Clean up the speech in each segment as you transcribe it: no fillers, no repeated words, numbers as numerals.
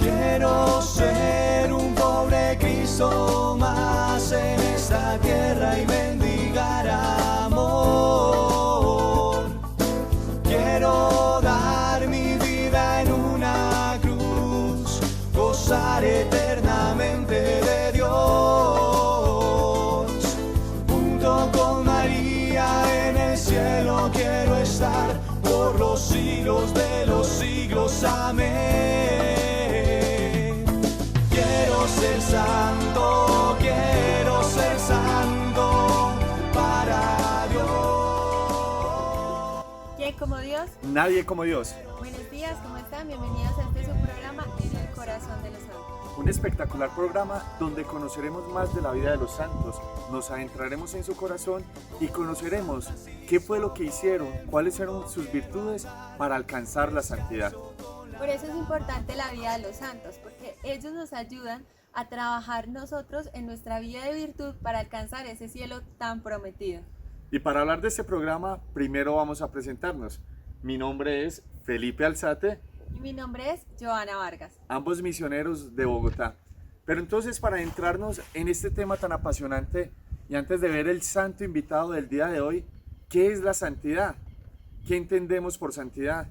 Quiero ser un pobre Cristo más en esta tierra y mendigar amor. Quiero dar mi vida en una cruz, gozar eternamente de Dios. Junto con María en el cielo quiero estar por los siglos de los siglos. Amén. Quiero ser santo para Dios. ¿Quién como Dios? Nadie como Dios. Buenos días, ¿cómo están? Bienvenidos a este su programa En el Corazón de los Santos. Un espectacular programa donde conoceremos más de la vida de los santos, nos adentraremos en su corazón y conoceremos qué fue lo que hicieron, cuáles eran sus virtudes para alcanzar la santidad. Por eso es importante la vida de los santos, porque ellos nos ayudan a trabajar nosotros en nuestra vida de virtud para alcanzar ese cielo tan prometido. Y para hablar de este programa, primero vamos a presentarnos. Mi nombre es Felipe Alzate. Y mi nombre es Joana Vargas. Ambos misioneros de Bogotá. Pero entonces, para adentrarnos en este tema tan apasionante y antes de ver el santo invitado del día de hoy, ¿qué es la santidad? ¿Qué entendemos por santidad?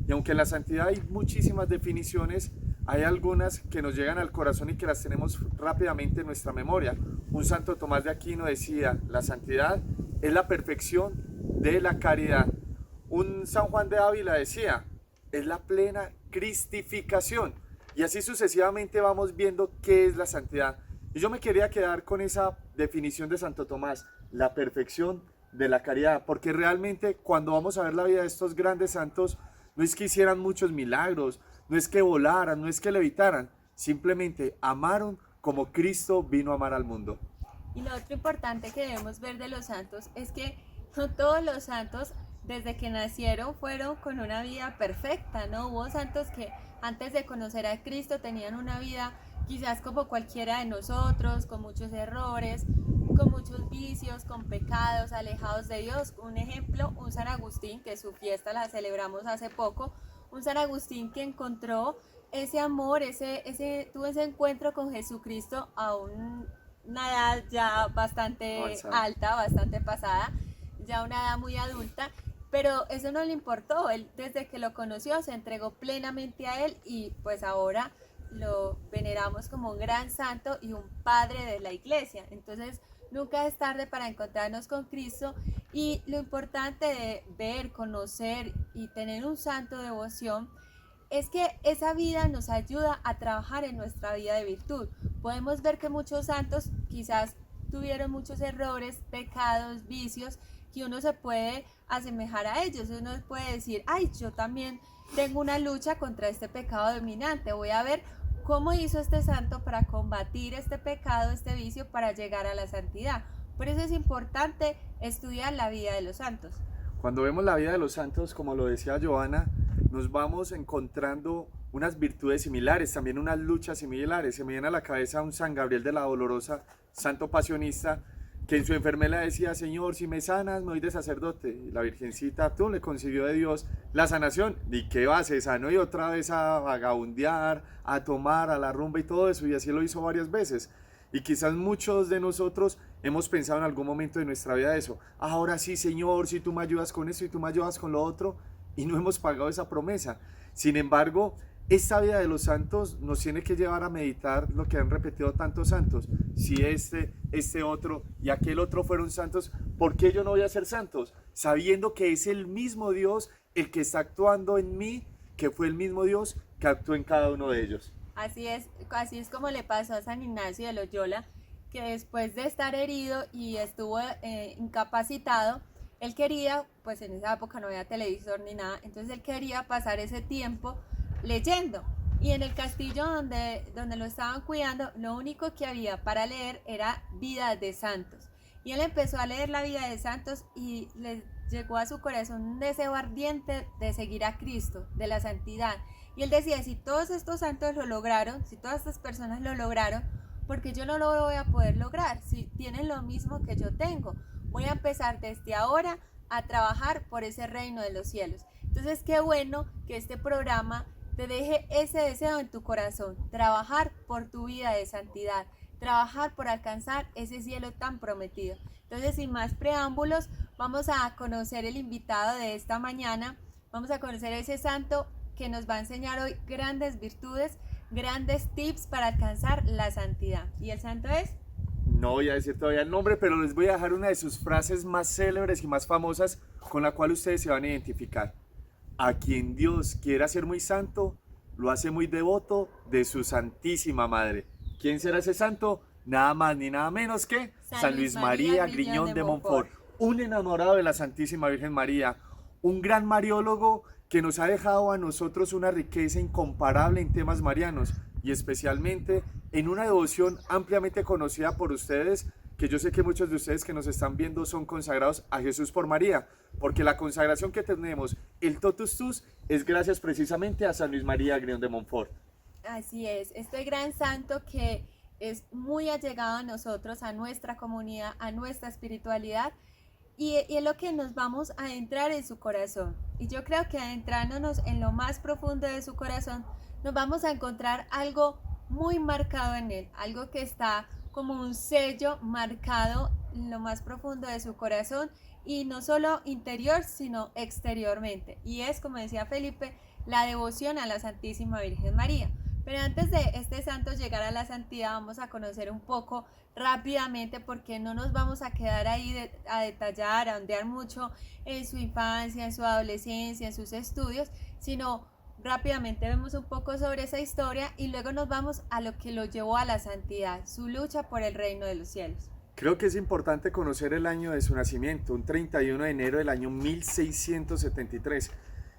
Y aunque en la santidad hay muchísimas definiciones, hay algunas que nos llegan al corazón y que las tenemos rápidamente en nuestra memoria. Un Santo Tomás de Aquino decía, la santidad es la perfección de la caridad. Un San Juan de Ávila decía, es la plena cristificación. Y así sucesivamente vamos viendo qué es la santidad. Y yo me quería quedar con esa definición de Santo Tomás, la perfección de la caridad, porque realmente cuando vamos a ver la vida de estos grandes santos, no es que hicieran muchos milagros, no es que volaran, no es que levitaran, simplemente amaron como Cristo vino a amar al mundo. Y lo otro importante que debemos ver de los santos es que no todos los santos desde que nacieron fueron con una vida perfecta, ¿no? Hubo santos que antes de conocer a Cristo tenían una vida quizás como cualquiera de nosotros, con muchos errores, con muchos vicios, con pecados, alejados de Dios. Un ejemplo, un San Agustín, que su fiesta la celebramos hace poco, un San Agustín que encontró ese amor, tuvo ese encuentro con Jesucristo a una edad ya bastante alta, bastante pasada, ya una edad muy adulta. Pero eso no le importó, él desde que lo conoció se entregó plenamente a él y pues ahora lo veneramos como un gran santo y un padre de la iglesia. Entonces nunca es tarde para encontrarnos con Cristo y lo importante de ver, conocer y tener un santo devoción es que esa vida nos ayuda a trabajar en nuestra vida de virtud. Podemos ver que muchos santos quizás tuvieron muchos errores, pecados, vicios, que uno se puede asemejar a ellos. Uno puede decir, ay, yo también tengo una lucha contra este pecado dominante, voy a ver cómo hizo este santo para combatir este pecado, este vicio, para llegar a la santidad. Por eso es importante estudiar la vida de los santos. Cuando vemos la vida de los santos, como lo decía Joana, nos vamos encontrando unas virtudes similares, también unas luchas similares. Se me viene a la cabeza un San Gabriel de la Dolorosa, santo pasionista, que en su enfermedad decía, Señor, si me sanas, me voy de sacerdote. Y la Virgencita, tú le consiguió de Dios la sanación. ¿Y qué va? Se sanó y otra vez a vagabundear, a tomar, a la rumba y todo eso. Y así lo hizo varias veces. Y quizás muchos de nosotros hemos pensado en algún momento de nuestra vida eso. Ahora sí, Señor, si tú me ayudas con esto y tú me ayudas con lo otro. Y no hemos pagado esa promesa. Sin embargo, esta vida de los santos nos tiene que llevar a meditar lo que han repetido tantos santos. Si este otro y aquel otro fueron santos, ¿por qué yo no voy a ser santos? Sabiendo que es el mismo Dios el que está actuando en mí, que fue el mismo Dios que actuó en cada uno de ellos. Así es como le pasó a San Ignacio de Loyola, que después de estar herido y estuvo incapacitado, él quería, pues en esa época no había televisor ni nada, entonces él quería pasar ese tiempo leyendo. Y en el castillo donde lo estaban cuidando, lo único que había para leer era vidas de santos. Y él empezó a leer la vida de santos y le llegó a su corazón un deseo ardiente de seguir a Cristo, de la santidad. Y él decía, si todos estos santos lo lograron, si todas estas personas lo lograron, porque yo no lo voy a poder lograr, si tienen lo mismo que yo tengo. Voy a empezar desde ahora a trabajar por ese reino de los cielos. Entonces, qué bueno que este programa te deje ese deseo en tu corazón, trabajar por tu vida de santidad, trabajar por alcanzar ese cielo tan prometido. Entonces, sin más preámbulos, vamos a conocer el invitado de esta mañana, vamos a conocer a ese santo que nos va a enseñar hoy grandes virtudes, grandes tips para alcanzar la santidad. ¿Y el santo es? No voy a decir todavía el nombre, pero les voy a dejar una de sus frases más célebres y más famosas con la cual ustedes se van a identificar. A quien Dios quiera hacer muy santo, lo hace muy devoto de su Santísima Madre. ¿Quién será ese santo? Nada más ni nada menos que San Luis María Griñón de Montfort, un enamorado de la Santísima Virgen María, un gran mariólogo que nos ha dejado a nosotros una riqueza incomparable en temas marianos y especialmente en una devoción ampliamente conocida por ustedes, que yo sé que muchos de ustedes que nos están viendo son consagrados a Jesús por María, porque la consagración que tenemos, el Totus Tus, es gracias precisamente a San Luis María Griñón de Montfort. Así es, este gran santo que es muy allegado a nosotros, a nuestra comunidad, a nuestra espiritualidad, y es lo que nos vamos a adentrar en su corazón. Y yo creo que adentrándonos en lo más profundo de su corazón, nos vamos a encontrar algo muy marcado en él, algo que está como un sello marcado en lo más profundo de su corazón, y no solo interior, sino exteriormente. Y es, como decía Felipe, la devoción a la Santísima Virgen María. Pero antes de este santo llegar a la santidad, vamos a conocer un poco rápidamente, porque no nos vamos a quedar ahí a detallar, a ondear mucho en su infancia, en su adolescencia, en sus estudios, sino rápidamente vemos un poco sobre esa historia y luego nos vamos a lo que lo llevó a la santidad, su lucha por el reino de los cielos. Creo que es importante conocer el año de su nacimiento, un 31 de enero del año 1673.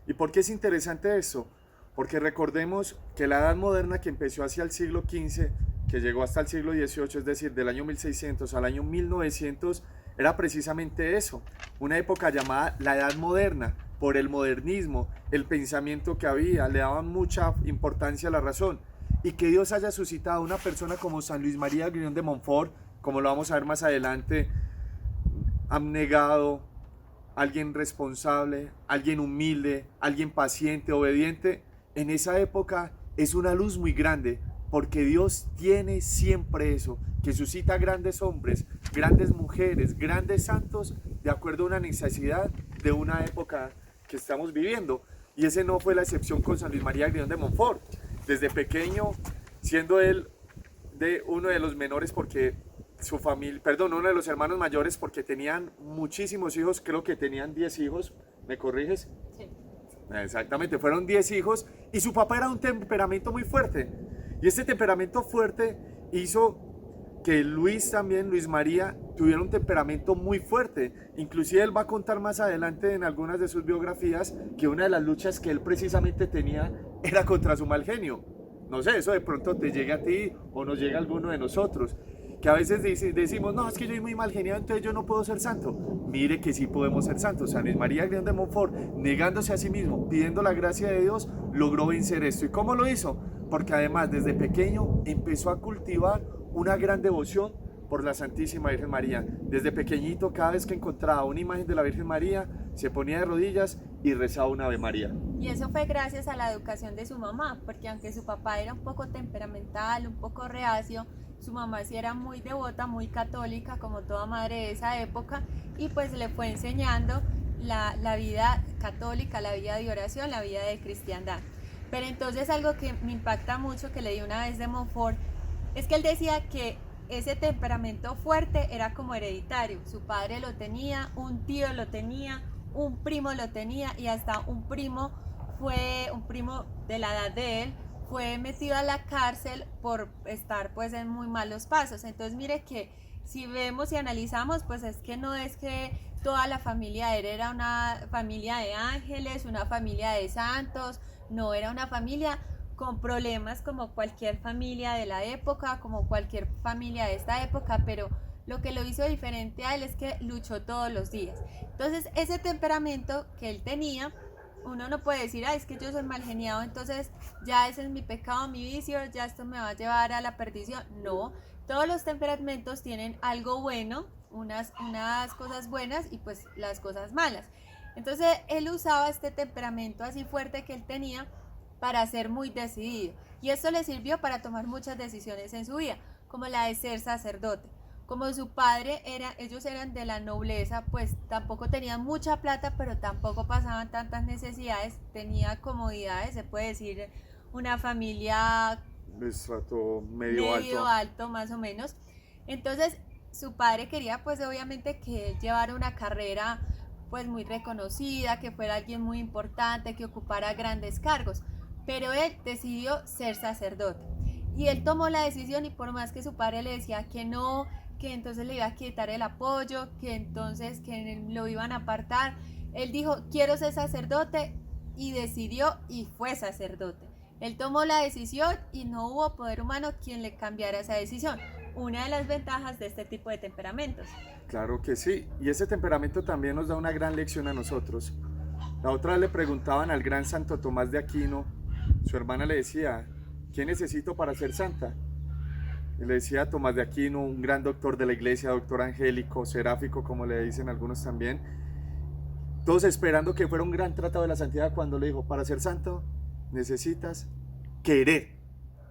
¿Y por qué es interesante eso? Porque recordemos que la Edad Moderna, que empezó hacia el siglo XV, que llegó hasta el siglo XVIII, es decir, del año 1600 al año 1900, era precisamente eso, una época llamada la Edad Moderna, por el modernismo, el pensamiento que había, le daban mucha importancia a la razón. Y que Dios haya suscitado a una persona como San Luis María Griñón de Montfort, como lo vamos a ver más adelante, abnegado, alguien responsable, alguien humilde, alguien paciente, obediente, en esa época es una luz muy grande, porque Dios tiene siempre eso, que suscita grandes hombres, grandes mujeres, grandes santos, de acuerdo a una necesidad de una época que estamos viviendo. Y ese no fue la excepción con San Luis María Griñón de Montfort. Desde pequeño, siendo él uno de los menores, porque su familia, uno de los hermanos mayores, porque tenían muchísimos hijos, creo que tenían 10 hijos, ¿me corriges? Sí. Exactamente, fueron 10 hijos, y su papá era un temperamento muy fuerte, y este temperamento fuerte hizo que Luis María, tuviera un temperamento muy fuerte. Inclusive él va a contar más adelante en algunas de sus biografías que una de las luchas que él precisamente tenía era contra su mal genio. No sé, eso de pronto te llega a ti o nos llega a alguno de nosotros, que a veces decimos, no, es que yo soy muy mal geniado, entonces yo no puedo ser santo. Mire que sí podemos ser santos. San Luis María Griñón de Montfort, negándose a sí mismo, pidiendo la gracia de Dios, logró vencer esto. ¿Y cómo lo hizo? Porque además desde pequeño empezó a cultivar una gran devoción por la Santísima Virgen María. Desde pequeñito, cada vez que encontraba una imagen de la Virgen María, se ponía de rodillas y rezaba una Ave María. Y eso fue gracias a la educación de su mamá, porque aunque su papá era un poco temperamental, un poco reacio, su mamá sí era muy devota, muy católica, como toda madre de esa época, y pues le fue enseñando la vida católica, la vida de oración, la vida de cristiandad. Pero entonces algo que me impacta mucho, que leí una vez de Montfort, es que él decía que ese temperamento fuerte era como hereditario. Su padre lo tenía, un tío lo tenía, un primo lo tenía, y hasta un primo de la edad de él fue metido a la cárcel por estar pues en muy malos pasos. Entonces mire que si vemos y analizamos, pues es que no es que toda la familia de él era una familia de ángeles, una familia de santos, no, era una familia con problemas como cualquier familia de la época, como cualquier familia de esta época, pero lo que lo hizo diferente a él es que luchó todos los días. Entonces ese temperamento que él tenía, uno no puede decir, es que yo soy mal geniado, entonces ya ese es mi pecado, mi vicio, ya esto me va a llevar a la perdición. No, todos los temperamentos tienen algo bueno, unas cosas buenas y pues las cosas malas. Entonces él usaba este temperamento así fuerte que él tenía para ser muy decidido. Y esto le sirvió para tomar muchas decisiones en su vida, como la de ser sacerdote. Como su padre ellos eran de la nobleza, pues tampoco tenían mucha plata, pero tampoco pasaban tantas necesidades, tenía comodidades, se puede decir una familia De estrato medio alto. alto más o menos. Entonces su padre quería pues obviamente que él llevara una carrera pues muy reconocida, que fuera alguien muy importante, que ocupara grandes cargos, pero él decidió ser sacerdote. Y él tomó la decisión, y por más que su padre le decía que no, que entonces le iba a quitar el apoyo, que entonces que lo iban a apartar, él dijo, quiero ser sacerdote, y decidió y fue sacerdote. Él tomó la decisión y no hubo poder humano quien le cambiara esa decisión. Una de las ventajas de este tipo de temperamentos. Claro que sí, y ese temperamento también nos da una gran lección a nosotros. La otra vez le preguntaban al gran Santo Tomás de Aquino, su hermana le decía, ¿qué necesito para ser santa? Y le decía Tomás de Aquino, un gran doctor de la iglesia, doctor angélico, seráfico, como le dicen algunos también, todos esperando que fuera un gran tratado de la santidad, cuando le dijo, para ser santo necesitas querer.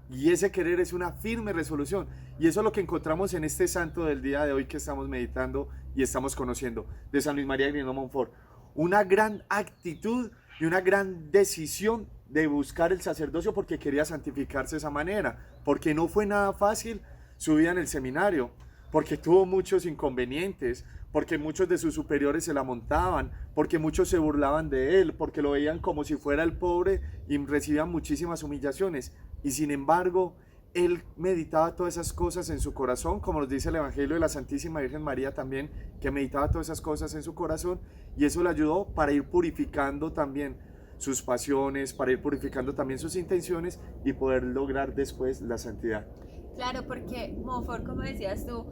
Y ese querer es una firme resolución. Y eso es lo que encontramos en este santo del día de hoy que estamos meditando y estamos conociendo, de San Luis María Griñón Montfort. Una gran actitud y una gran decisión de buscar el sacerdocio porque quería santificarse de esa manera. Porque no fue nada fácil su vida en el seminario. Porque tuvo muchos inconvenientes. Porque muchos de sus superiores se la montaban. Porque muchos se burlaban de él. Porque lo veían como si fuera el pobre y recibían muchísimas humillaciones. Y sin embargo, él meditaba todas esas cosas en su corazón, como nos dice el Evangelio de la Santísima Virgen María también, que meditaba todas esas cosas en su corazón, y eso le ayudó para ir purificando también sus pasiones, para ir purificando también sus intenciones y poder lograr después la santidad. Claro, porque Montfort, como decías tú,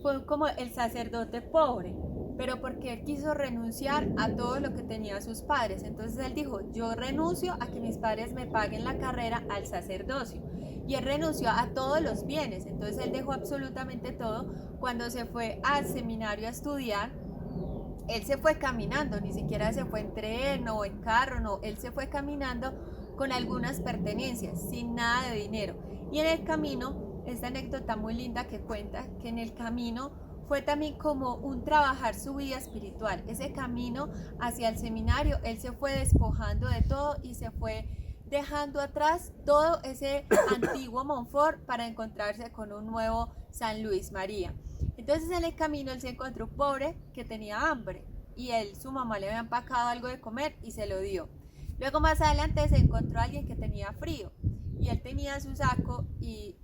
fue como el sacerdote pobre, pero porque él quiso renunciar a todo lo que tenía sus padres. Entonces él dijo, yo renuncio a que mis padres me paguen la carrera al sacerdocio. Y él renunció a todos los bienes, entonces él dejó absolutamente todo. Cuando se fue al seminario a estudiar, él se fue caminando, ni siquiera se fue en tren o en carro, no, él se fue caminando con algunas pertenencias, sin nada de dinero. Y en el camino, esta anécdota muy linda que cuenta, que en el camino fue también como un trabajar su vida espiritual. Ese camino hacia el seminario, él se fue despojando de todo y se fue dejando atrás todo ese antiguo Montfort para encontrarse con un nuevo San Luis María. Entonces en el camino él se encontró un pobre que tenía hambre y su mamá le había empacado algo de comer y se lo dio. Luego más adelante se encontró a alguien que tenía frío y él tenía su saco y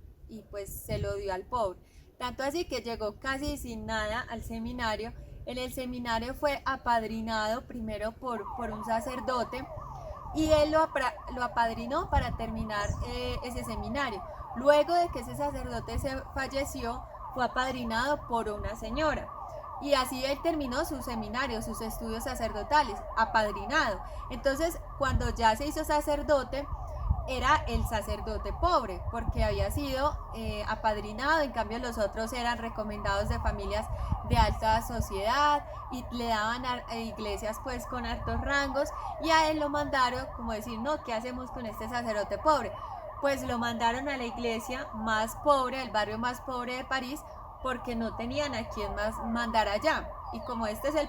pues se lo dio al pobre. Tanto así que llegó casi sin nada al seminario. En el seminario fue apadrinado primero por un sacerdote y él lo apadrinó para terminar ese seminario. Luego de que ese sacerdote se falleció, fue apadrinado por una señora. Y así él terminó su seminario, sus estudios sacerdotales, apadrinado. Entonces, cuando ya se hizo sacerdote, era el sacerdote pobre, porque había sido apadrinado, en cambio los otros eran recomendados de familias de alta sociedad y le daban a iglesias pues con altos rangos, y a él lo mandaron, como decir, no, ¿qué hacemos con este sacerdote pobre? Pues lo mandaron a la iglesia más pobre, el barrio más pobre de París, porque no tenían a quién más mandar allá. Y como este es el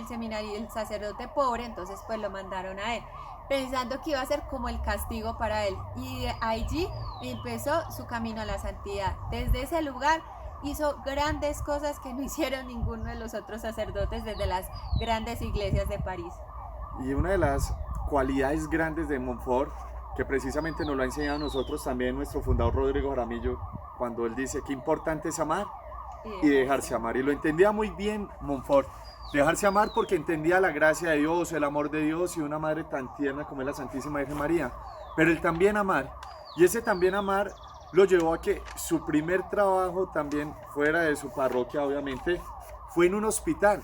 seminario y el sacerdote pobre, entonces pues lo mandaron a él, pensando que iba a ser como el castigo para él. Y de allí empezó su camino a la santidad. Desde ese lugar hizo grandes cosas que no hicieron ninguno de los otros sacerdotes desde las grandes iglesias de París. Y una de las cualidades grandes de Montfort, que precisamente nos lo ha enseñado a nosotros también nuestro fundador Rodrigo Jaramillo, cuando él dice que importante es amar y dejarse amar. Y lo entendía muy bien Montfort. Dejarse amar porque entendía la gracia de Dios, el amor de Dios y una madre tan tierna como es la Santísima Virgen María. Pero el también amar, y ese también amar lo llevó a que su primer trabajo también fuera de su parroquia, obviamente, fue en un hospital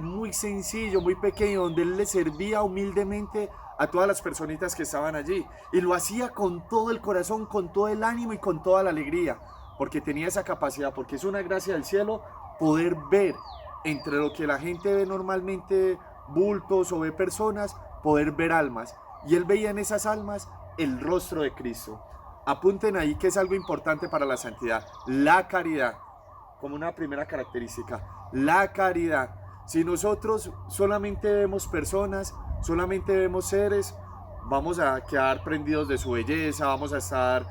muy sencillo, muy pequeño, donde él le servía humildemente a todas las personitas que estaban allí. Y lo hacía con todo el corazón, con todo el ánimo y con toda la alegría, porque tenía esa capacidad, porque es una gracia del cielo poder ver entre lo que la gente ve normalmente, bultos o ve personas, poder ver almas. y él veía en esas almas el rostro de Cristo. Apunten ahí que es algo importante para la santidad, la caridad, como una primera característica, la caridad. Si nosotros solamente vemos personas, solamente vemos seres, vamos a quedar prendidos de su belleza, vamos a estar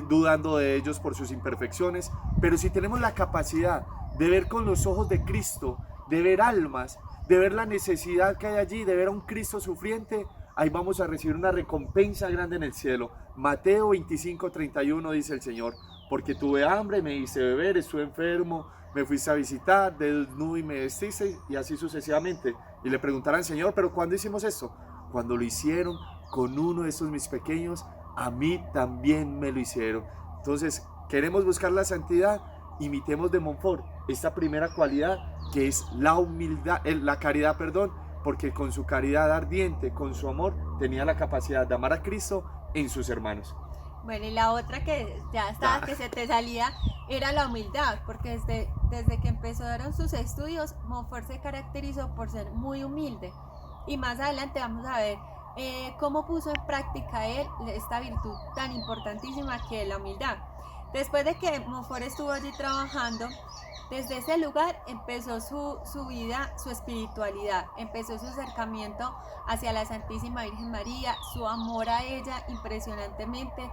dudando de ellos por sus imperfecciones, pero si tenemos la capacidad de ver con los ojos de Cristo, de ver almas, de ver la necesidad que hay allí, de ver a un Cristo sufriente, ahí vamos a recibir una recompensa grande en el cielo. Mateo 25:31 dice el Señor: porque tuve hambre, me diste beber, estuve enfermo, me fuiste a visitar, desnudo y me vestiste, y así sucesivamente. Y le preguntarán: Señor, ¿pero cuándo hicimos esto? Cuando lo hicieron con uno de estos mis pequeños, a mí también me lo hicieron. Entonces, queremos buscar la santidad, imitemos de Montfort esta primera cualidad, que es la humildad, la caridad, perdón, porque con su caridad ardiente, con su amor, tenía la capacidad de amar a Cristo en sus hermanos. Bueno, y la otra que ya estaba, que se te salía, era la humildad, porque desde que empezaron sus estudios, Montfort se caracterizó por ser muy humilde. Y más adelante vamos a ver cómo puso en práctica él esta virtud tan importantísima que es la humildad. Después de que Montfort estuvo allí trabajando, desde ese lugar empezó su vida, su espiritualidad, empezó su acercamiento hacia la Santísima Virgen María, su amor a ella impresionantemente.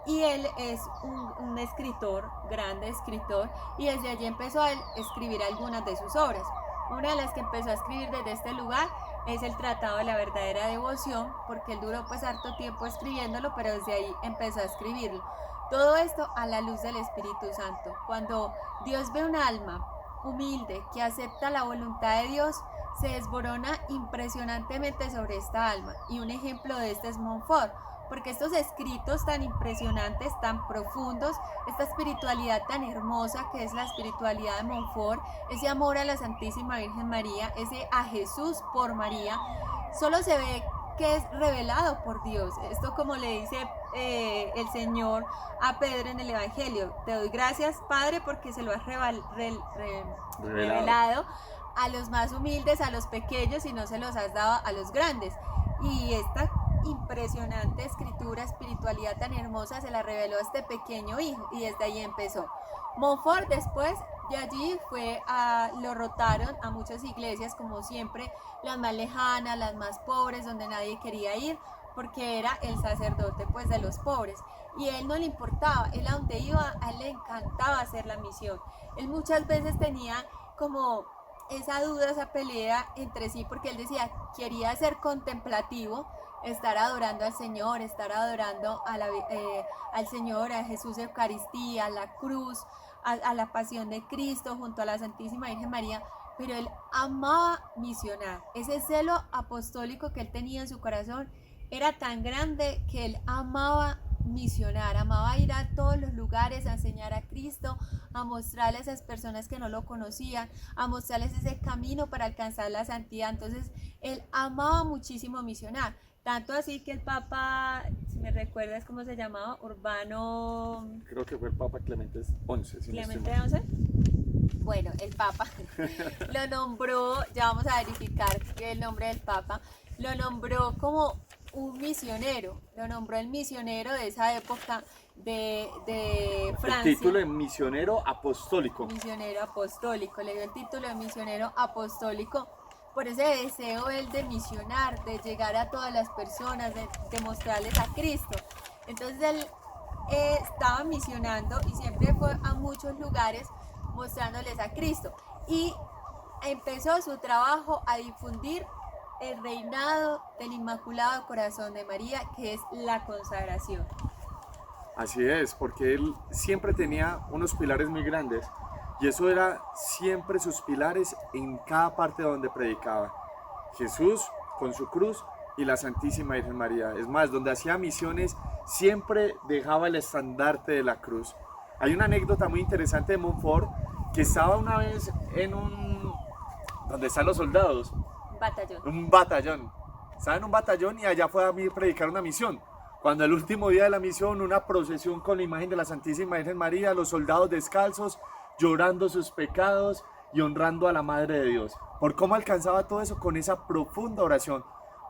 Y él es un escritor, grande escritor, y desde allí empezó a escribir algunas de sus obras. Una de las que empezó a escribir desde este lugar es el Tratado de la Verdadera Devoción, porque él duró pues harto tiempo escribiéndolo, pero desde ahí empezó a escribirlo. Todo esto a la luz del Espíritu Santo. Cuando Dios ve un alma humilde que acepta la voluntad de Dios, se desborona impresionantemente sobre esta alma. Y un ejemplo de este es Montfort, porque estos escritos tan impresionantes, tan profundos, esta espiritualidad tan hermosa que es la espiritualidad de Montfort, ese amor a la Santísima Virgen María, ese a Jesús por María, solo se ve que es revelado por Dios. Esto, como le dice el Señor a Pedro en el Evangelio: te doy gracias, Padre, porque se lo has revelado a los más humildes, a los pequeños, y no se los has dado a los grandes. Y esta impresionante escritura, espiritualidad tan hermosa, se la reveló a este pequeño hijo, y desde ahí empezó. Montfort después de allí lo rotaron a muchas iglesias, como siempre, las más lejanas, las más pobres, donde nadie quería ir, porque era el sacerdote pues de los pobres, y a él no le importaba, él a donde iba, a él le encantaba hacer la misión. Él muchas veces tenía como esa duda, esa pelea entre sí, porque él decía, quería ser contemplativo, estar adorando al Señor, estar adorando al Señor, a Jesús de Eucaristía, a la cruz, a la pasión de Cristo junto a la Santísima Virgen María, pero él amaba misionar. Ese celo apostólico que él tenía en su corazón era tan grande que él amaba misionar, amaba ir a todos los lugares a enseñar a Cristo, a mostrarles a esas personas que no lo conocían, a mostrarles ese camino para alcanzar la santidad. Entonces él amaba muchísimo misionar, tanto así que el Papa, si me recuerdas cómo se llamaba, Urbano... Creo que fue el Papa Clemente XI. Si ¿Clemente XI? Bueno, el Papa lo nombró, ya vamos a verificar que el nombre del Papa, lo nombró como un misionero, lo nombró el misionero de esa época de Francia. El título de misionero apostólico. Misionero apostólico, le dio el título de misionero apostólico por ese deseo él de misionar, de llegar a todas las personas, de mostrarles a Cristo. Entonces él estaba misionando y siempre fue a muchos lugares mostrándoles a Cristo, y empezó su trabajo a difundir el reinado del Inmaculado Corazón de María, que es la consagración. Así es, porque él siempre tenía unos pilares muy grandes, y eso era siempre sus pilares en cada parte donde predicaba. Jesús con su cruz y la Santísima Virgen María. Es más, donde hacía misiones siempre dejaba el estandarte de la cruz. Hay una anécdota muy interesante de Montfort, que estaba una vez donde están los soldados. Un batallón. Estaba en un batallón y allá fue a predicar una misión. Cuando el último día de la misión, una procesión con la imagen de la Santísima Virgen María, los soldados descalzos, llorando sus pecados y honrando a la Madre de Dios. ¿Por cómo alcanzaba todo eso? Con esa profunda oración.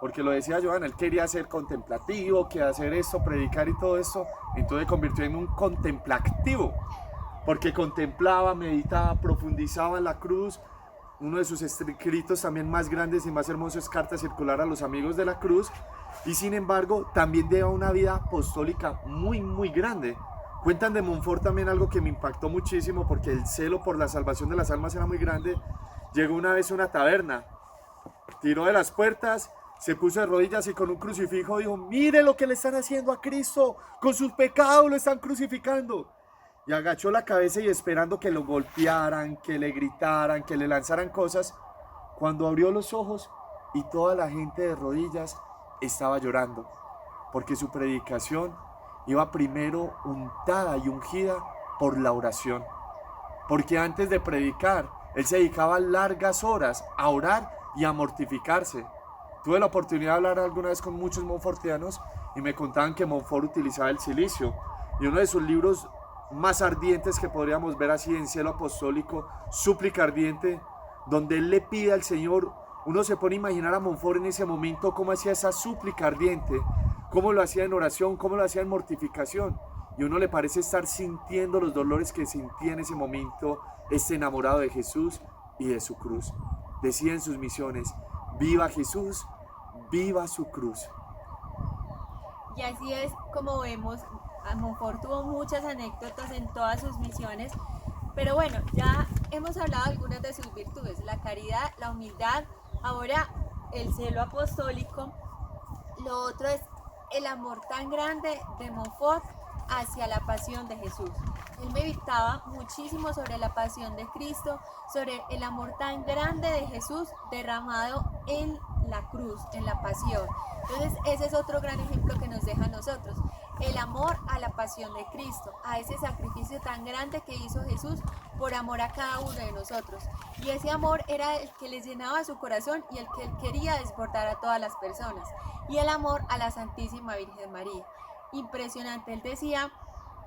porque lo decía Joana, él quería ser contemplativo, que hacer esto, predicar y todo esto, entonces se convirtió en un contemplativo, porque contemplaba, meditaba, profundizaba en la cruz. Uno de sus escritos también más grandes y más hermosos es Carta Circular a los Amigos de la Cruz, y sin embargo también lleva una vida apostólica muy grande. Cuentan de Montfort también algo que me impactó muchísimo, porque el celo por la salvación de las almas era muy grande. Llegó una vez a una taberna, tiró de las puertas, se puso de rodillas y con un crucifijo dijo: mire lo que le están haciendo a Cristo, con sus pecados lo están crucificando. Y agachó la cabeza y esperando que lo golpearan, que le gritaran, que le lanzaran cosas, cuando abrió los ojos y toda la gente de rodillas estaba llorando, porque su predicación iba primero untada y ungida por la oración, porque antes de predicar él se dedicaba largas horas a orar y a mortificarse. Tuve la oportunidad de hablar alguna vez con muchos montfortianos y me contaban que Montfort utilizaba el cilicio, y uno de sus libros más ardientes que podríamos ver así en Cielo Apostólico, Súplica Ardiente, donde él le pide al Señor. Uno se pone a imaginar a Montfort en ese momento cómo hacía esa súplica ardiente, cómo lo hacía en oración, cómo lo hacía en mortificación, y uno le parece estar sintiendo los dolores que sentía en ese momento este enamorado de Jesús y de su cruz. Decía en sus misiones: viva Jesús, viva su cruz. Y así es como vemos, Montfort tuvo muchas anécdotas en todas sus misiones, pero bueno, ya hemos hablado de algunas de sus virtudes: la caridad, la humildad, ahora el celo apostólico. Lo otro es el amor tan grande de Montfort hacia la pasión de Jesús. Él meditaba muchísimo sobre la pasión de Cristo, sobre el amor tan grande de Jesús derramado en la cruz, en la pasión. Entonces ese es otro gran ejemplo que nos deja a nosotros, el amor a la pasión de Cristo, a ese sacrificio tan grande que hizo Jesús por amor a cada uno de nosotros. Y ese amor era el que les llenaba su corazón y el que él quería desbordar a todas las personas. Y el amor a la Santísima Virgen María. Impresionante, él decía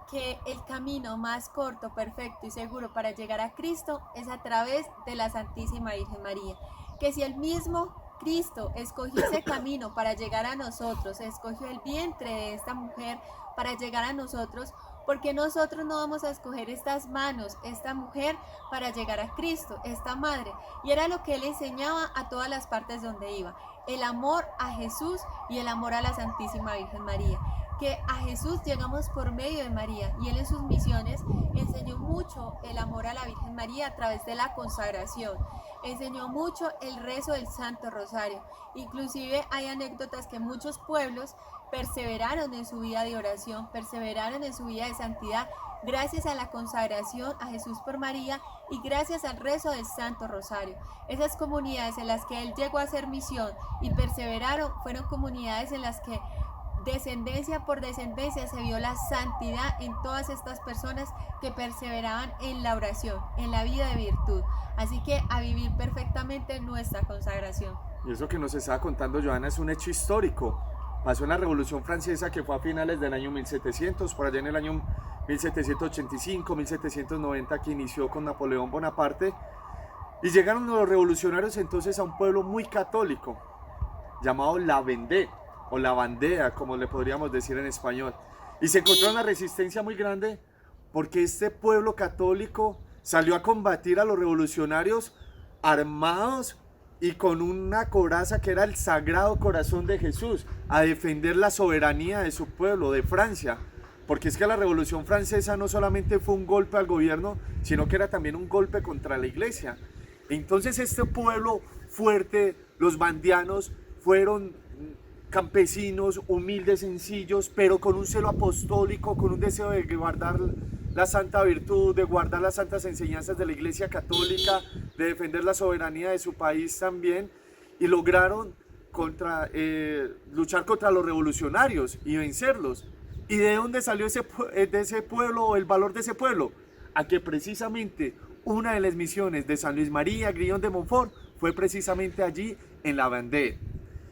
que el camino más corto, perfecto y seguro para llegar a Cristo es a través de la Santísima Virgen María. Que si el mismo Cristo escogió ese camino para llegar a nosotros, escogió el vientre de esta mujer para llegar a nosotros, porque nosotros no vamos a escoger estas manos, esta mujer para llegar a Cristo, esta madre. Y era lo que él enseñaba a todas las partes donde iba: el amor a Jesús y el amor a la Santísima Virgen María. Que a Jesús llegamos por medio de María, y él en sus misiones enseñó mucho el amor a la Virgen María a través de la consagración, enseñó mucho el rezo del Santo Rosario. Inclusive hay anécdotas que muchos pueblos perseveraron en su vida de oración, perseveraron en su vida de santidad gracias a la consagración a Jesús por María y gracias al rezo del Santo Rosario. Esas comunidades en las que él llegó a hacer misión y perseveraron fueron comunidades en las que descendencia por descendencia se vio la santidad en todas estas personas que perseveraban en la oración, en la vida de virtud. Así que a vivir perfectamente nuestra consagración. Y eso que nos estaba contando Joana es un hecho histórico. Pasó en la Revolución Francesa, que fue a finales del año 1700, por allá en el año 1785, 1790, que inició con Napoleón Bonaparte. Y llegaron los revolucionarios entonces a un pueblo muy católico, llamado La Vendée, o La Bandea, como le podríamos decir en español. Y se encontró una resistencia muy grande, porque este pueblo católico salió a combatir a los revolucionarios armados y con una coraza que era el Sagrado Corazón de Jesús, a defender la soberanía de su pueblo, de Francia. Porque es que la Revolución Francesa no solamente fue un golpe al gobierno, sino que era también un golpe contra la iglesia. Entonces este pueblo fuerte, los vandianos, fueron campesinos, humildes, sencillos, pero con un celo apostólico, con un deseo de guardar la santa virtud, de guardar las santas enseñanzas de la Iglesia Católica, de defender la soberanía de su país también, y lograron luchar contra los revolucionarios y vencerlos. ¿Y de dónde salió de ese pueblo, el valor de ese pueblo? A que precisamente una de las misiones de San Luis María Grillon de Montfort fue precisamente allí en La Vendée,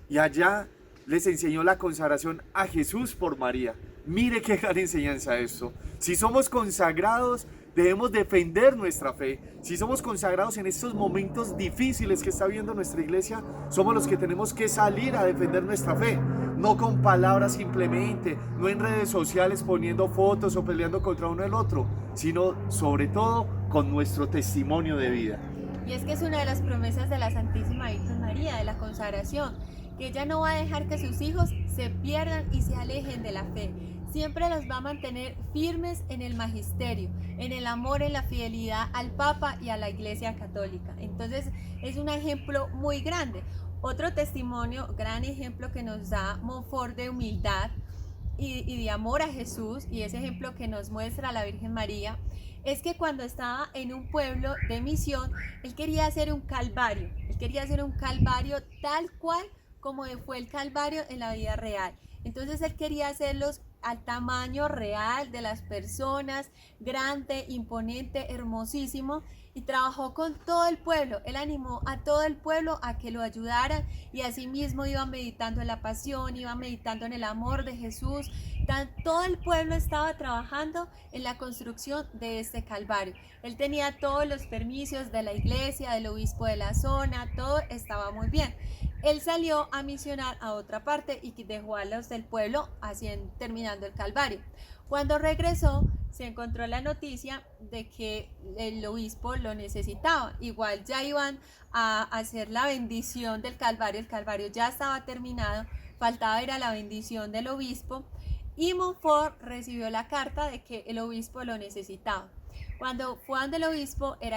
y allá les enseñó la consagración a Jesús por María. Mire qué gran enseñanza esto. Si somos consagrados, debemos defender nuestra fe. Si somos consagrados en estos momentos difíciles que está viviendo nuestra iglesia, somos los que tenemos que salir a defender nuestra fe. No con palabras simplemente, no en redes sociales poniendo fotos o peleando contra uno el otro, sino sobre todo con nuestro testimonio de vida. Y es que es una de las promesas de la Santísima Virgen María, de la consagración, que ella no va a dejar que sus hijos se pierdan y se alejen de la fe. Siempre los va a mantener firmes en el magisterio, en el amor, en la fidelidad al Papa y a la Iglesia Católica. Entonces es un ejemplo muy grande. Otro testimonio, gran ejemplo que nos da Montfort de humildad y de amor a Jesús, y ese ejemplo que nos muestra la Virgen María, es que cuando estaba en un pueblo de misión, él quería hacer un calvario. Él quería hacer un calvario tal cual como fue el calvario en la vida real. Entonces él quería hacerlos al tamaño real de las personas, grande, imponente, hermosísimo, y trabajó con todo el pueblo. Él animó a todo el pueblo a que lo ayudaran, y asimismo iba meditando en la pasión, iba meditando en el amor de Jesús. Todo el pueblo estaba trabajando en la construcción de este calvario. Él tenía todos los permisos de la iglesia, del obispo de la zona, todo estaba muy bien. Él salió a misionar a otra parte y dejó a los del pueblo terminando el calvario. Cuando regresó, se encontró la noticia de que el obispo lo necesitaba. Igual ya iban a hacer la bendición del calvario, el calvario ya estaba terminado, faltaba ir a la bendición del obispo, y Montfort recibió la carta de que el obispo lo necesitaba. Cuando fue ante el obispo, él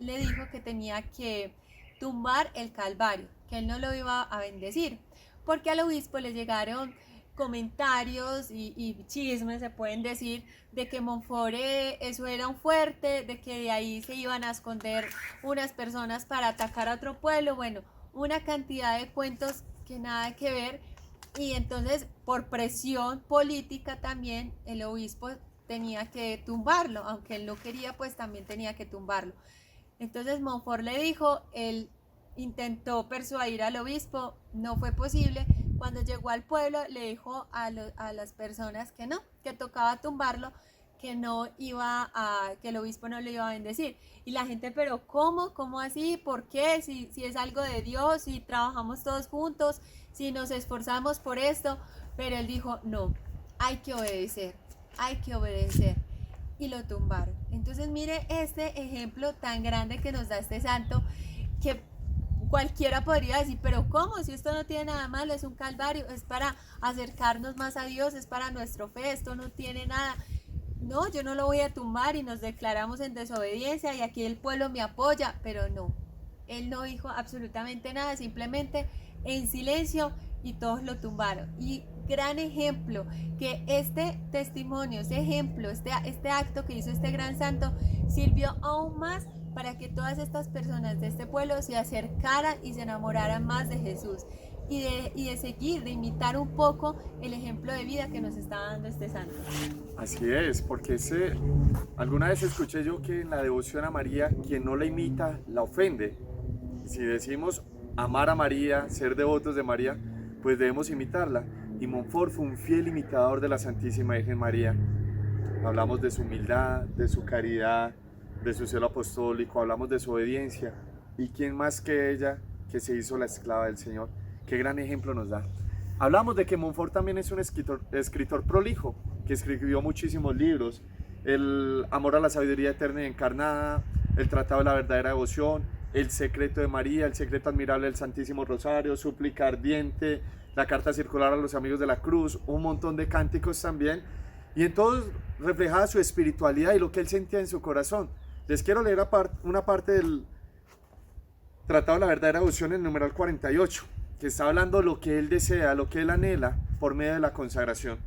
le dijo que tenía que tumbar el calvario, que él no lo iba a bendecir, porque al obispo le llegaron comentarios y chismes, se pueden decir, de que Montfort eso era un fuerte, de que de ahí se iban a esconder unas personas para atacar a otro pueblo, bueno, una cantidad de cuentos que nada que ver. Y entonces, por presión política también, el obispo tenía que tumbarlo, aunque él no quería, pues también tenía que tumbarlo. Entonces Montfort le dijo, él intentó persuadir al obispo, no fue posible. Cuando llegó al pueblo, le dijo a las personas que no, que tocaba tumbarlo, que que el obispo no le iba a bendecir. Y la gente, pero ¿cómo así? ¿Por qué? Si es algo de Dios, si trabajamos todos juntos, si nos esforzamos por esto. Pero él dijo, no, hay que obedecer. Y lo tumbaron. Entonces mire este ejemplo tan grande que nos da este santo, que cualquiera podría decir, pero ¿cómo? Si esto no tiene nada malo, es un calvario, es para acercarnos más a Dios, es para nuestra fe, esto no tiene nada. No, yo no lo voy a tumbar y nos declaramos en desobediencia y aquí el pueblo me apoya, pero no. Él no dijo absolutamente nada, simplemente en silencio, y todos lo tumbaron. Y gran ejemplo, que este testimonio, este ejemplo, este acto que hizo este gran santo sirvió aún más para que todas estas personas de este pueblo se acercaran y se enamoraran más de Jesús y de seguir, de imitar un poco el ejemplo de vida que nos está dando este santo. Así es, porque alguna vez escuché yo que en la devoción a María, quien no la imita, la ofende. Si decimos amar a María, ser devotos de María, pues debemos imitarla. Y Montfort fue un fiel imitador de la Santísima Virgen María. Hablamos de su humildad, de su caridad, de su celo apostólico, hablamos de su obediencia. ¿Y quién más que ella, que se hizo la esclava del Señor? Qué gran ejemplo nos da. Hablamos de que Montfort también es un escritor prolijo, que escribió muchísimos libros. El Amor a la Sabiduría Eterna y Encarnada, El Tratado de la Verdadera Devoción, El Secreto de María, El Secreto Admirable del Santísimo Rosario, Súplica Ardiente, la Carta Circular a los Amigos de la Cruz, un montón de cánticos también. Y en todos reflejaba su espiritualidad y lo que él sentía en su corazón. Les quiero leer una parte del Tratado de la Verdadera Devoción, en el numeral 48, que está hablando de lo que él desea, lo que él anhela por medio de la consagración.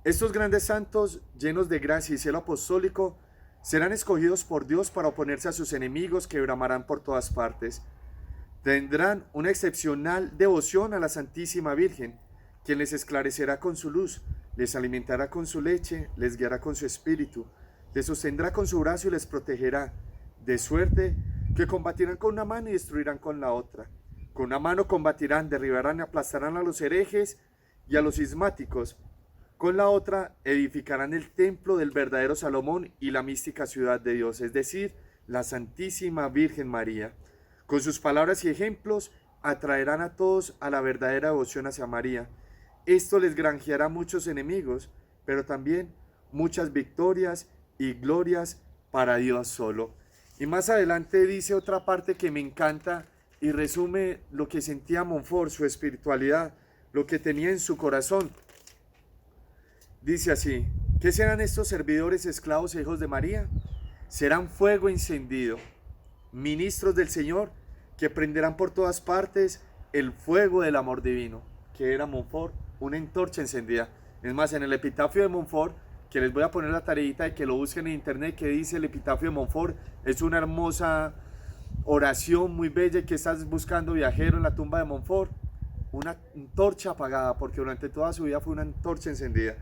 Estos grandes santos, llenos de gracia y celo apostólico, serán escogidos por Dios para oponerse a sus enemigos que bramarán por todas partes. Tendrán una excepcional devoción a la Santísima Virgen, quien les esclarecerá con su luz, les alimentará con su leche, les guiará con su espíritu, les sostendrá con su brazo y les protegerá, de suerte que combatirán con una mano y destruirán con la otra. Con una mano combatirán, derribarán y aplastarán a los herejes y a los cismáticos. Con la otra edificarán el templo del verdadero Salomón y la mística ciudad de Dios, es decir, la Santísima Virgen María. Con sus palabras y ejemplos atraerán a todos a la verdadera devoción hacia María. Esto les granjeará muchos enemigos, pero también muchas victorias y glorias para Dios solo. Y más adelante dice otra parte que me encanta y resume lo que sentía Montfort, su espiritualidad, lo que tenía en su corazón. Dice así: ¿qué serán estos servidores, esclavos e hijos de María? Serán fuego encendido, ministros del Señor, que prenderán por todas partes el fuego del amor divino. Que era Montfort, una antorcha encendida. Es más, en el epitafio de Montfort, que les voy a poner la tareita de que lo busquen en internet, que dice el epitafio de Montfort, es una hermosa oración muy bella. Que estás buscando, viajero, en la tumba de Montfort? Una antorcha apagada, porque durante toda su vida fue una antorcha encendida.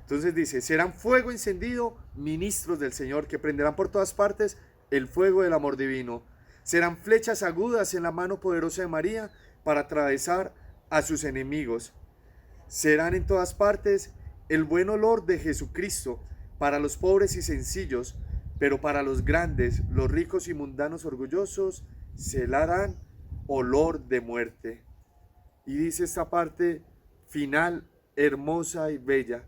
Entonces dice: serán fuego encendido, ministros del Señor, que prenderán por todas partes el fuego del amor divino. Serán flechas agudas en la mano poderosa de María para atravesar a sus enemigos. Serán en todas partes el buen olor de Jesucristo para los pobres y sencillos, pero para los grandes, los ricos y mundanos orgullosos, se la harán olor de muerte. Y dice esta parte final, hermosa y bella: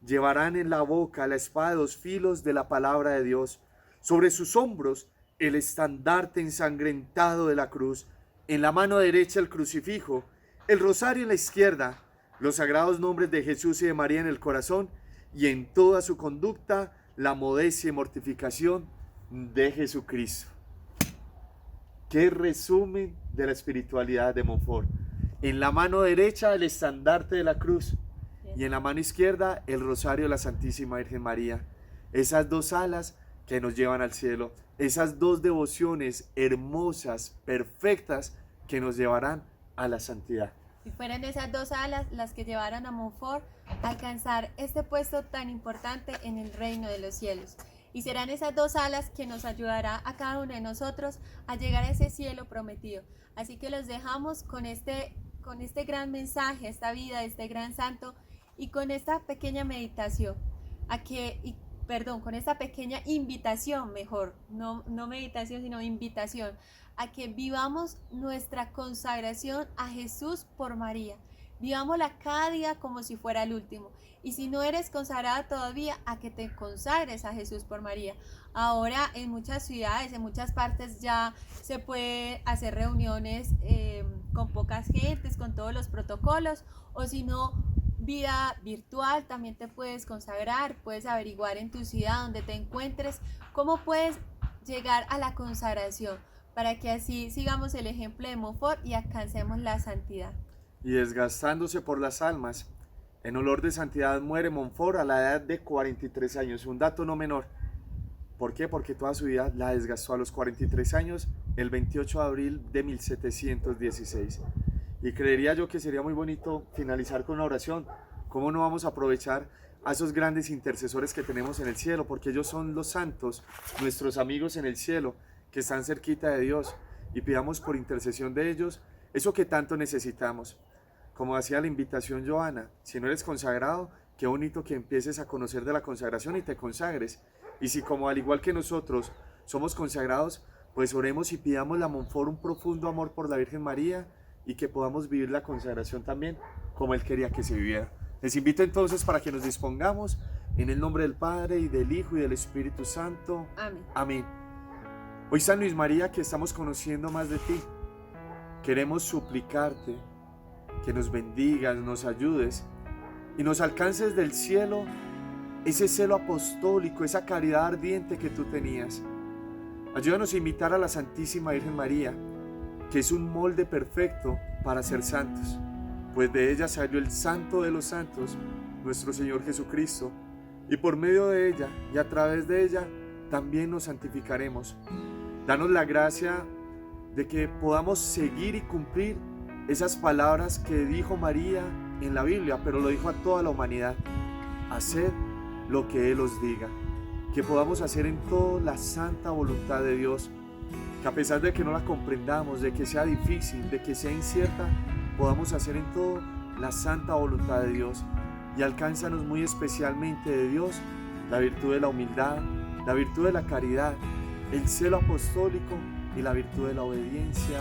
llevarán en la boca la espada de dos filos de la palabra de Dios, sobre sus hombros el estandarte ensangrentado de la cruz, en la mano derecha el crucifijo, el rosario en la izquierda, los sagrados nombres de Jesús y de María en el corazón, y en toda su conducta la modestia y mortificación de Jesucristo. Qué resumen de la espiritualidad de Montfort. En la mano derecha el estandarte de la cruz, y en la mano izquierda el rosario de la Santísima Virgen María. Esas dos alas que nos llevan al cielo, esas dos devociones hermosas, perfectas, que nos llevarán a la santidad. Y fueron esas dos alas las que llevaron a Montfort a alcanzar este puesto tan importante en el reino de los cielos. Y serán esas dos alas que nos ayudará a cada uno de nosotros a llegar a ese cielo prometido. Así que los dejamos con este gran mensaje, esta vida de este gran santo, y con esta pequeña meditación, con esta pequeña invitación, no meditación, sino invitación, a que vivamos nuestra consagración a Jesús por María. Vivámosla cada día como si fuera el último. Y si no eres consagrada todavía, a que te consagres a Jesús por María. Ahora en muchas ciudades, en muchas partes ya se puede hacer reuniones con pocas gentes, con todos los protocolos, o si no, vida virtual, también te puedes consagrar. Puedes averiguar en tu ciudad donde te encuentres cómo puedes llegar a la consagración, para que así sigamos el ejemplo de Montfort y alcancemos la santidad. Y desgastándose por las almas, en olor de santidad muere Montfort a la edad de 43 años, un dato no menor. ¿Por qué? Porque toda su vida la desgastó. A los 43 años, el 28 de abril de 1716. Y creería yo que sería muy bonito finalizar con una oración. ¿Cómo no vamos a aprovechar a esos grandes intercesores que tenemos en el cielo? Porque ellos son los santos, nuestros amigos en el cielo, que están cerquita de Dios, y pidamos por intercesión de ellos eso que tanto necesitamos. Como hacía la invitación Joana, si no eres consagrado, qué bonito que empieces a conocer de la consagración y te consagres. Y si, como al igual que nosotros somos consagrados, pues oremos y pidamos a Montfort un profundo amor por la Virgen María, y que podamos vivir la consagración también como Él quería que se viviera. Les invito entonces para que nos dispongamos en el nombre del Padre, y del Hijo, y del Espíritu Santo. Amén. Amén. Hoy, San Luis María, que estamos conociendo más de ti, queremos suplicarte que nos bendigas, nos ayudes y nos alcances del cielo ese celo apostólico, esa caridad ardiente que tú tenías. Ayúdanos a imitar a la Santísima Virgen María, que es un molde perfecto para ser santos, pues de ella salió el Santo de los Santos, nuestro Señor Jesucristo, y por medio de ella y a través de ella también nos santificaremos. Danos la gracia de que podamos seguir y cumplir esas palabras que dijo María en la Biblia, pero lo dijo a toda la humanidad: haced lo que Él os diga. Que podamos hacer en todo la santa voluntad de Dios, que a pesar de que no la comprendamos, de que sea difícil, de que sea incierta, podamos hacer en todo la santa voluntad de Dios, y alcánzanos muy especialmente de Dios la virtud de la humildad, la virtud de la caridad, el celo apostólico y la virtud de la obediencia.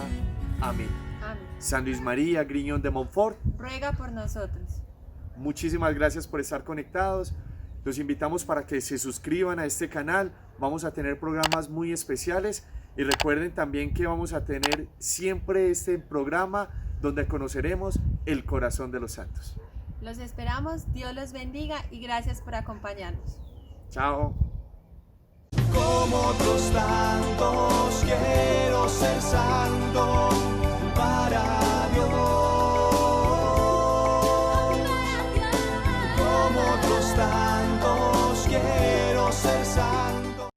Amén. Amén. San Luis María Griñón de Montfort, Ruega por nosotros. muchísimas gracias por estar conectados. Los invitamos para que se suscriban a este canal. Vamos a tener programas muy especiales y recuerden también que vamos a tener siempre este programa donde conoceremos el corazón de los santos. Los esperamos, Dios los bendiga y gracias por acompañarnos. Chao. Como otros tantos quiero ser santo.